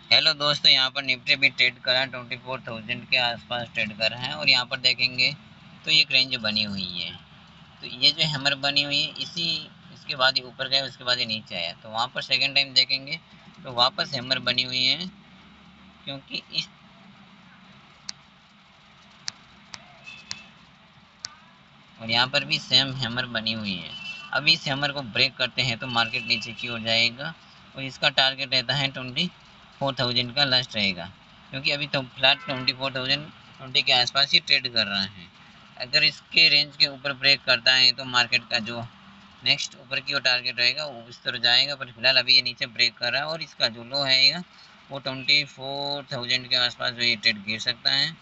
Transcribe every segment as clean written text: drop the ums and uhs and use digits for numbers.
Hello दोस्तों, यहाँ पर निफ्टी भी ट्रेड कर रहा है 24,000 के आसपास ट्रेड कर रहा है। और यहाँ पर देखेंगे तो एक रेंज बनी हुई है। तो ये जो हैमर बनी हुई है इसके बाद ये ऊपर गया, उसके बाद ये नीचे आया। तो वहाँ पर सेकंड टाइम देखेंगे तो वापस हैमर बनी हुई है, क्योंकि इस और यहाँ पर भी सेम हैमर बनी हुई है। अब इस हैमर को ब्रेक करते हैं तो मार्केट नीचे की ओर जाएगा और इसका टारगेट रहता है 24,000 का लास्ट रहेगा, क्योंकि अभी तो फिलहाल 24,020 के आसपास ही ट्रेड कर रहा है। अगर इसके रेंज के ऊपर ब्रेक करता है तो मार्केट का जो नेक्स्ट ऊपर की ओर टारगेट रहेगा वो इस तरह जाएगा, पर फिलहाल अभी ये नीचे ब्रेक कर रहा है और इसका जो लो है वो 24,000 के आसपास जो ये ट्रेड गिर सकता है।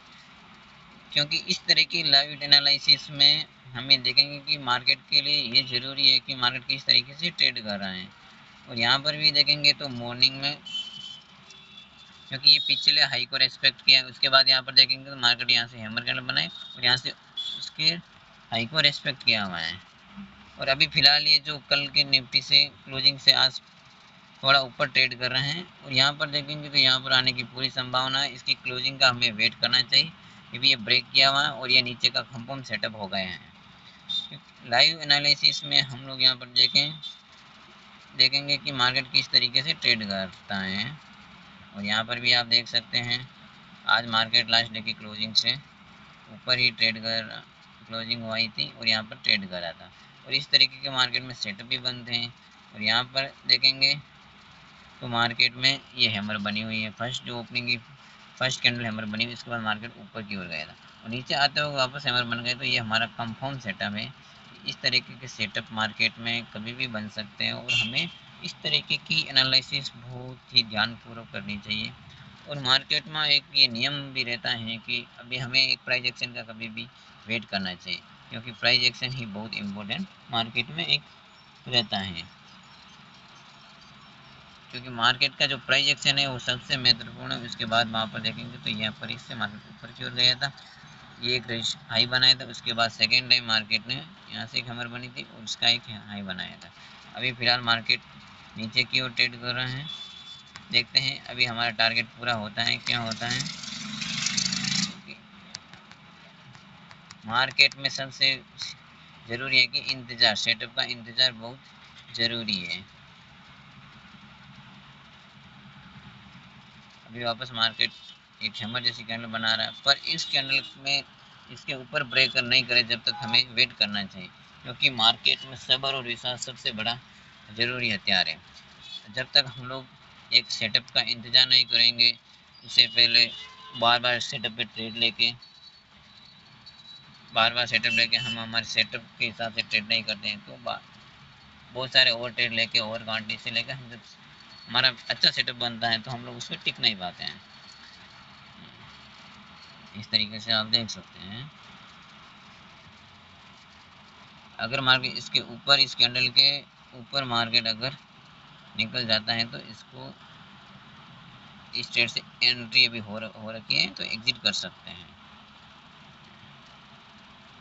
क्योंकि इस तरह की लाइव एनालिसिस में हमें देखेंगे कि मार्केट के लिए ये ज़रूरी है कि मार्केट किस तरीके से ट्रेड कर रहा है। और यहाँ पर भी देखेंगे तो मॉर्निंग में, क्योंकि ये पिछले हाई को रेस्पेक्ट किया, उसके बाद यहाँ पर देखेंगे तो मार्केट यहाँ से हैमर कैंडल बनाए और यहाँ से उसके हाई को रेस्पेक्ट किया हुआ है। और अभी फ़िलहाल ये जो कल के निफ्टी से क्लोजिंग से आज थोड़ा ऊपर ट्रेड कर रहे हैं और यहाँ पर देखेंगे तो यहाँ पर आने की पूरी संभावना है। इसकी क्लोजिंग का हमें वेट करना चाहिए, क्योंकि ये ब्रेक किया हुआ है और ये नीचे का कंफर्म सेटअप हो गए हैं। लाइव एनालिसिस में हम लोग यहाँ पर देखेंगे कि मार्केट किस तरीके से ट्रेड करता है। और यहाँ पर भी आप देख सकते हैं आज मार्केट लास्ट डे की क्लोजिंग से ऊपर ही ट्रेड कर क्लोजिंग हुई थी और यहाँ पर ट्रेड करा था। और इस तरीके के मार्केट में सेटअप भी बनते हैं। और यहाँ पर देखेंगे तो मार्केट में ये हैमर बनी हुई है। फर्स्ट जो ओपनिंग की फर्स्ट कैंडल हैमर बनी हुई, उसके बाद मार्केट ऊपर की ओर गया था और नीचे आते हुए वापस हैमर बन गए। तो ये हमारा कंफर्म सेटअप है। इस तरीके के सेटअप मार्केट में कभी भी बन सकते हैं और हमें इस तरीके की एनालिसिस बहुत ही ध्यानपूर्वक करनी चाहिए। और मार्केट में एक ये नियम भी रहता है कि अभी हमें एक प्राइस एक्शन का कभी भी वेट करना चाहिए, क्योंकि प्राइस एक्शन ही बहुत इम्पोर्टेंट मार्केट में एक रहता है। क्योंकि मार्केट का जो प्राइस एक्शन है वो सबसे महत्वपूर्ण है। उसके बाद वहाँ पर देखेंगे तो यहाँ पर इससे मार्केट ऊपर की ओर गया था, ये एक हाई बनाया था। उसके बाद सेकेंड टाइम मार्केट ने यहाँ से एक हैमर बनी थी और उसका एक हाई बनाया था। अभी फ़िलहाल मार्केट नीचे की ओर ट्रेड कर रहे हैं। देखते हैं अभी हमारा टारगेट पूरा होता है क्या होता है। मार्केट में सबसे ज़रूरी है कि इंतज़ार, सेटअप का इंतज़ार बहुत ज़रूरी है। अभी वापस मार्केट एक हैमर जैसी कैंडल बना रहा है, पर इस कैंडल में इसके ऊपर ब्रेक नहीं करे जब तक हमें वेट करना चाहिए, क्योंकि मार्केट में सब्र और विश्वास सबसे बड़ा ज़रूरी हथियार है। जब तक हम लोग एक सेटअप का इंतज़ार नहीं करेंगे, उससे पहले बार बार सेटअप पे ट्रेड लेके हम हमारे सेटअप के हिसाब से ट्रेड नहीं करते हैं, तो बहुत सारे ओवर ट्रेड लेके ओवर क्वांटिटी से लेकर हम जब हमारा अच्छा सेटअप बनता है तो हम लोग उस पर टिक नहीं पाते हैं। इस तरीके से आप देख सकते हैं। अगर मार्केट इसके ऊपर इस कैंडल के ऊपर मार्केट अगर निकल जाता है तो इसको इस ट्रेड से एंट्री अभी हो रखी है तो एग्जिट कर सकते हैं।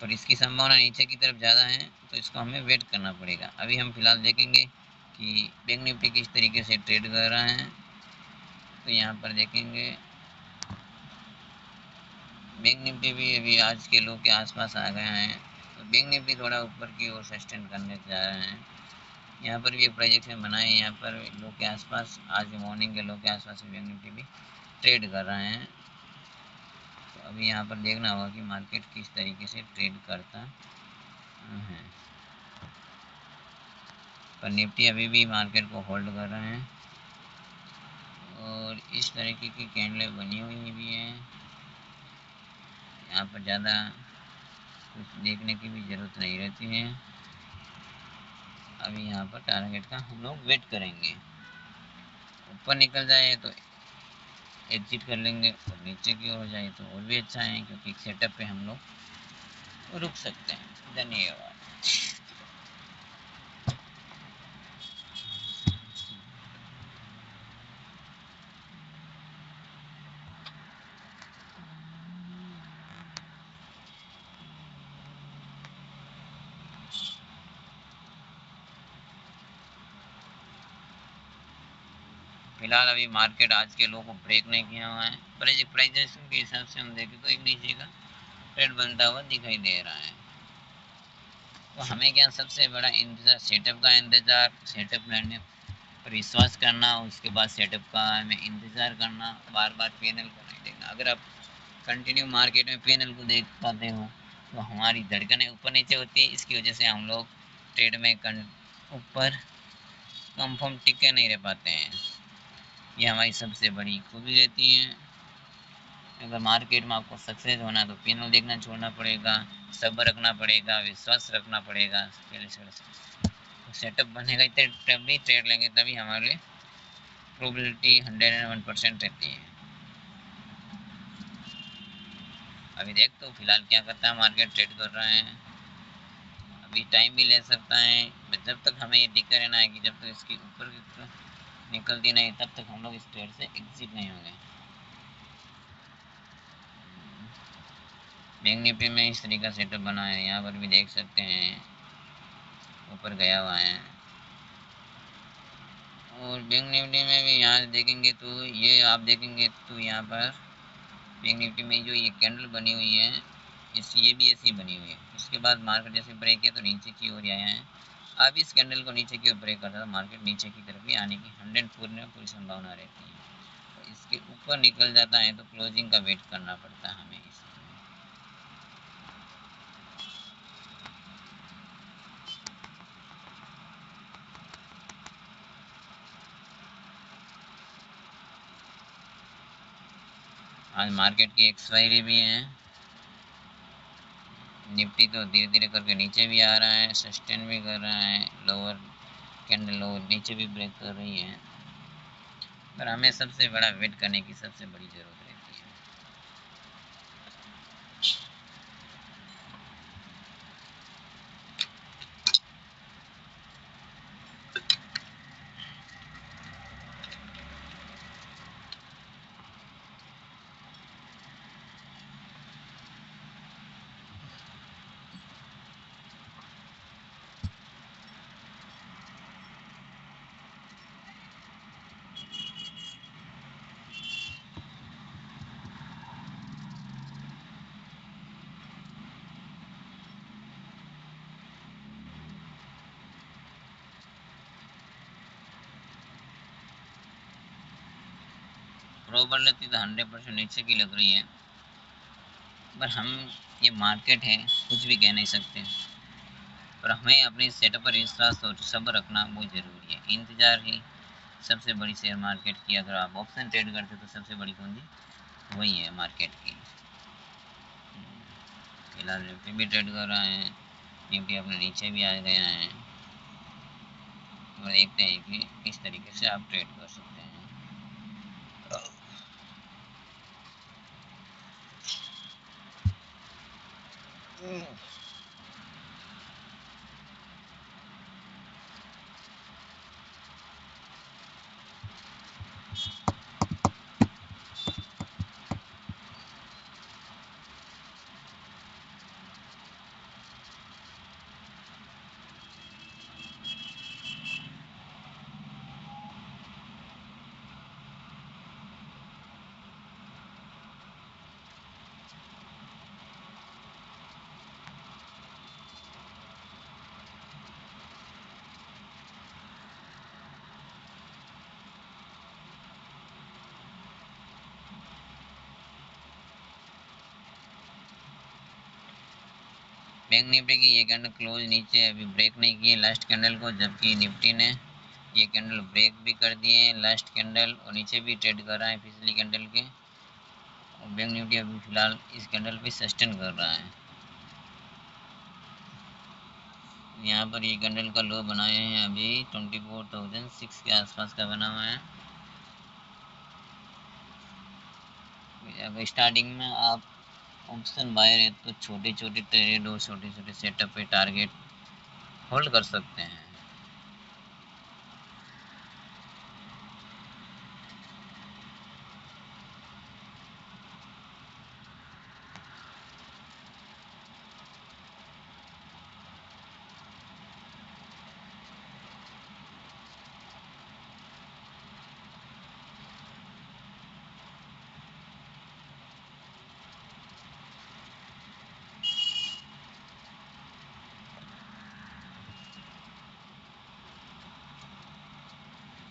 पर इसकी संभावना नीचे की तरफ ज़्यादा है तो इसको हमें वेट करना पड़ेगा। अभी हम फिलहाल देखेंगे कि बैंक निफ्टी किस तरीके से ट्रेड कर रहा है। तो यहाँ पर देखेंगे बैंक निफ्टी भी अभी आज के लो के आसपास आ गया है, तो बैंक निफ्टी थोड़ा ऊपर की ओर सस्टेन करने जा रहे हैं। यहाँ पर भी एक प्रोजेक्शन बनाए, यहाँ पर लो के आसपास, आज मॉर्निंग के लो के आसपास बैंक निफ्टी भी ट्रेड कर रहे हैं। तो अभी यहाँ पर देखना होगा कि मार्केट किस तरीके से ट्रेड करता है। पर निफ्टी अभी भी मार्केट को होल्ड कर रहे हैं और इस तरीके की कैंडलें बनी हुई भी हैं। यहाँ पर ज़्यादा कुछ देखने की भी ज़रूरत नहीं रहती है। अभी यहाँ पर टारगेट का हम लोग वेट करेंगे, ऊपर निकल जाए तो एग्जिट कर लेंगे और नीचे की ओर जाए तो और भी अच्छा है, क्योंकि सेटअप पे हम लोग रुक सकते हैं। धन्यवाद। फिलहाल अभी मार्केट आज के लो को ब्रेक नहीं किया हुआ है, पर प्राइजेशन के हिसाब से हम देखें तो एक नीचे का ट्रेड बनता हुआ दिखाई दे रहा है। तो हमें क्या सबसे बड़ा इंतज़ार सेटअप का इंतज़ार, सेटअप लेने पर विश्वास करना, उसके बाद सेटअप का हमें इंतज़ार करना, बार बार पीएनएल को नहीं देखना। अगर आप कंटिन्यू मार्केट में पीएनएल को देख पाते हो तो हमारी धड़कनें ऊपर नीचे होती है, इसकी वजह से हम लोग ट्रेड में ऊपर कंफर्म टिके नहीं रह पाते हैं। ये हमारी सबसे बड़ी खूबी रहती है। अगर मार्केट में आपको सक्सेस होना है तो पीएनएल देखना छोड़ना पड़ेगा, सब्र रखना पड़ेगा, विश्वास रखना पड़ेगा। पहले से सेटअप बनेगा तभी ट्रेड लेंगे, तभी हमारे प्रोबेबिलिटी 101% रहती है। अभी देख तो फिलहाल क्या करता है, मार्केट ट्रेड कर रहा है, अभी टाइम भी ले सकता है। जब तक हमें ये दिखता रहना है कि जब तक इसकी ऊपर निकलती नहीं तब तक हम लोग इस ट्रेड से एग्जिट नहीं होंगे। बैंक निफ्टी में इस तरीका सेटअप बना है, यहाँ पर भी देख सकते हैं ऊपर गया हुआ है। और बैंक निफ्टी में भी यहाँ देखेंगे तो ये आप देखेंगे तो यहाँ पर बैंक निफ्टी में जो ये कैंडल बनी हुई है ये भी ऐसी बनी हुई है। उसके बाद मार्केट जैसे ब्रेक किया तो नीचे की ओर आया है। अब इस कैंडल को नीचे की ओर ब्रेक करता तो मार्केट नीचे की तरफ भी आने की 100% संभावना रहती है। तो इसके ऊपर निकल जाता है तो क्लोजिंग का वेट करना पड़ता है हमें। आज मार्केट की एक्सपायरी भी है। निफ्टी तो धीरे धीरे करके नीचे भी आ रहा है, सस्टेन भी कर रहा है, लोअर कैंडल लोअर नीचे भी ब्रेक कर रही है, पर हमें सबसे बड़ा वेट करने की सबसे बड़ी ज़रूरत रहती है। प्रोबेबिलिटी तो 100% नीचे की लग रही है, पर हम ये मार्केट है कुछ भी कह नहीं सकते। पर हमें अपने सेटअप पर विश्वास और सब्र रखना बहुत ज़रूरी है। इंतज़ार ही सबसे बड़ी शेयर मार्केट की, अगर आप ऑप्शन ट्रेड करते तो सबसे बड़ी पूंजी वही है मार्केट की। फिलहाल निफ्टी भी ट्रेड कर रहा है, निफ्टी अपने नीचे भी आ गया है, और देखते हैं कि किस तरीके से आप ट्रेड कर सकते हैं। बैंक निफ्टी की ये कैंडल क्लोज नीचे अभी ब्रेक नहीं किए लास्ट कैंडल को, जबकि निफ्टी ने ये कैंडल ब्रेक भी कर दिए हैं लास्ट कैंडल, और नीचे भी ट्रेड कर रहा है पिछली कैंडल के। और बैंक निफ्टी अभी फ़िलहाल इस कैंडल पे सस्टेन कर रहा है। यहाँ पर ये कैंडल का लो बनाए हैं अभी 24,006 के आसपास का बना हुआ है। अगर स्टार्टिंग में आप ऑप्शन बायर है तो छोटे छोटे ट्रेड और छोटे छोटे सेटअप पे टारगेट होल्ड कर सकते हैं।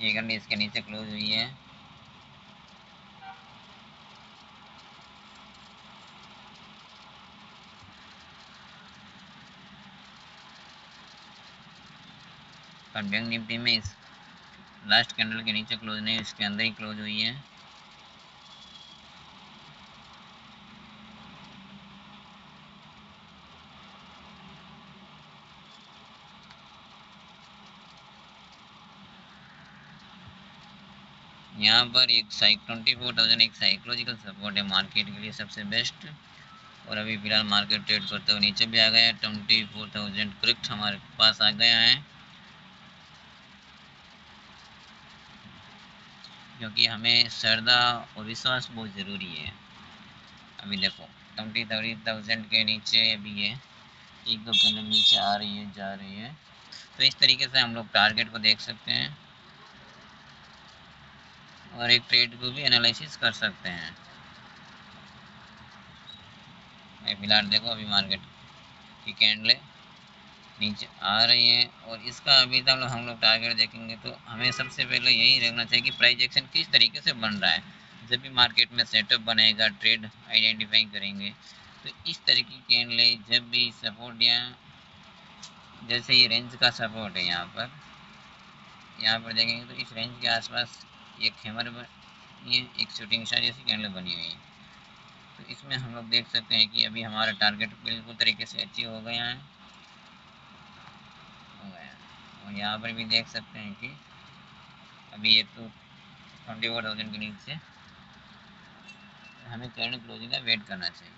ये कैंडल इसके नीचे क्लोज हुई है। पर बैंक निफ्टी में इस लास्ट कैंडल के नीचे क्लोज नहीं, इसके अंदर ही क्लोज हुई है। यहाँ पर एक 24,000 एक साइकोलॉजिकल सपोर्ट है मार्केट के लिए सबसे बेस्ट। और अभी फिलहाल मार्केट ट्रेड करते हुए नीचे भी आ गया है। 24,000 करेक्ट हमारे पास आ गया है, क्योंकि हमें श्रद्धा और विश्वास बहुत ज़रूरी है। अभी देखो 23,000 के नीचे अभी है, एक दो कैंडल नीचे आ रही है जा रही है। तो इस तरीके से हम लोग टारगेट को देख सकते हैं और एक ट्रेड को भी एनालिसिस कर सकते हैं। फिलहाल देखो अभी मार्केट की कैंडलें नीचे आ रही है और इसका अभी तक हम लोग टारगेट देखेंगे तो हमें सबसे पहले यही देखना चाहिए कि प्राइस एक्शन किस तरीके से बन रहा है। जब भी मार्केट में सेटअप बनेगा, ट्रेड आइडेंटिफाई करेंगे, तो इस तरीके की कैंडलें जब भी सपोर्ट या जैसे ये रेंज का सपोर्ट है, यहाँ पर देखेंगे तो इस रेंज के आसपास एक हैमर ये एक शूटिंग स्टार जैसी कैंडल बनी हुई है। तो इसमें हम लोग देख सकते हैं कि अभी हमारा टारगेट बिल्कुल तरीके से अचीव हो गया है। और यहाँ पर भी देख सकते हैं कि अभी ये तो 24,000 के नीचे हमें करंट क्लोजिंग का वेट करना चाहिए।